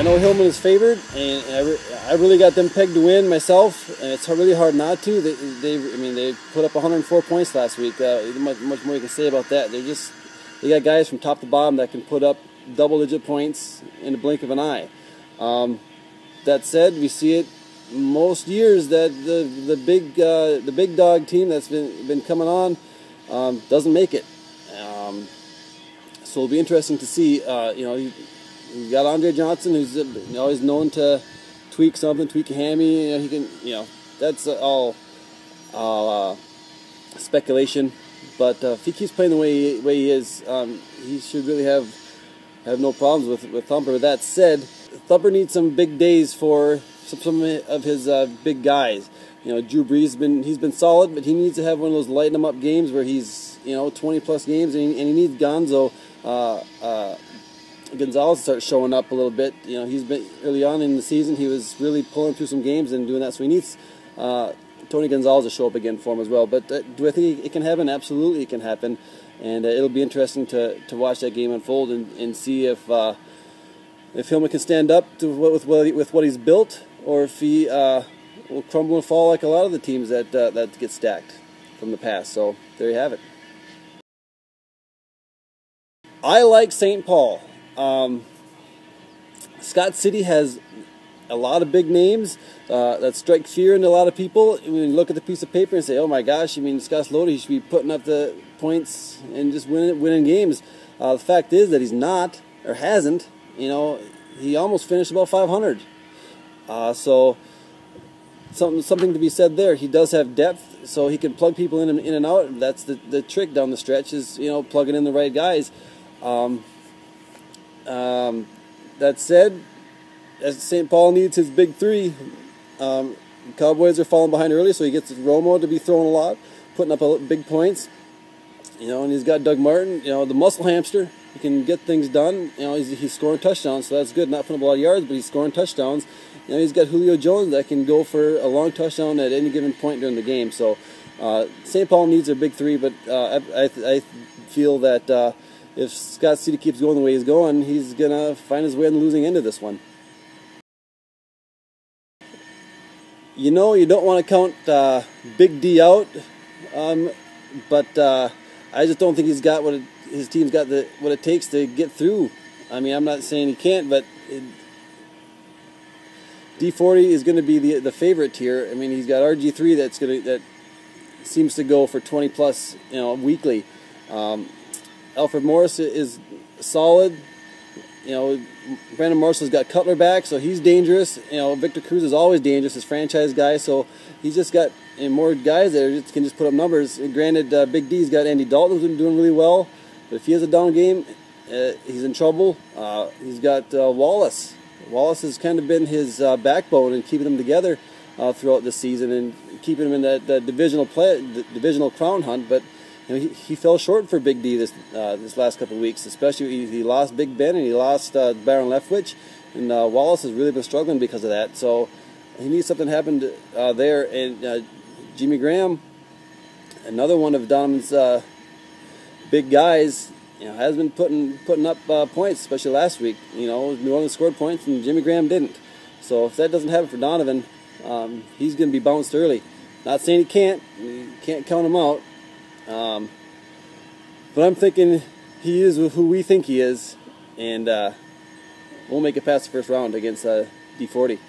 I know Hillman is favored, and I really got them pegged to win myself, and it's really hard not to. They put up 104 points last week. Much more you can say about that. They got guys from top to bottom that can put up double-digit points in the blink of an eye. That said, we see it most years that the big dog team that's been coming on doesn't make it. So it'll be interesting to see. You got Andre Johnson, who's always known to tweak something, tweak a hammy. He can, that's all speculation. But if he keeps playing the way he is, he should really have no problems with Thumper. With that said, Thumper needs some big days for some of his big guys. Drew Brees he's been solid, but he needs to have one of those lighten him up games where he's 20 plus games, and he needs Gonzalez to start showing up a little bit. He's been early on in the season. He was really pulling through some games and doing that. So he needs Tony Gonzalez to show up again for him as well. But do I think it can happen? Absolutely, it can happen, and it'll be interesting to watch that game unfold and see if Hillman can stand up to with what he's built, or if he will crumble and fall like a lot of the teams that get stacked from the past. So there you have it. I like St. Paul. Scott City has a lot of big names that strike fear into a lot of people. When you look at the piece of paper and say, "Oh my gosh, Scott's loaded. He should be putting up the points and just winning games." The fact is that he's not, or hasn't. He almost finished about 500. So something to be said there. He does have depth, so he can plug people in and out. That's the trick down the stretch, is plugging in the right guys. That said, as St. Paul needs his big three, Cowboys are falling behind early, so he gets Romo to be throwing a lot, putting up big points. And he's got Doug Martin, the muscle hamster. He can get things done. He's scoring touchdowns, so that's good. Not putting up a lot of yards, but he's scoring touchdowns. He's got Julio Jones that can go for a long touchdown at any given point during the game. So St. Paul needs their big three, but I feel that if Scott City keeps going the way he's going, he's going to find his way on the losing end of this one. You don't want to count Big D out, but I just don't think he's got his team's got what it takes to get through. I'm not saying he can't, but D40 is going to be the favorite here. He's got RG3 that seems to go for 20 plus, weekly. Alfred Morris is solid. Brandon Marshall's got Cutler back, so he's dangerous. Victor Cruz is always dangerous, his franchise guy. So he's just got more guys that can just put up numbers. And granted, Big D's got Andy Dalton, who's been doing really well. But if he has a down game, he's in trouble. He's got Wallace. Wallace has kind of been his backbone in keeping them together throughout the season and keeping them in that divisional crown hunt. But he fell short for Big D this last couple of weeks. Especially he lost Big Ben and he lost Baron Leftwich, and Wallace has really been struggling because of that. So he needs something to happen there. And Jimmy Graham, another one of Donovan's big guys, has been putting up points, especially last week. New Orleans scored points and Jimmy Graham didn't. So if that doesn't happen for Donovan, he's going to be bounced early. Not saying he can't. You can't count him out. But I'm thinking he is who we think he is, and we'll make it past the first round against D40.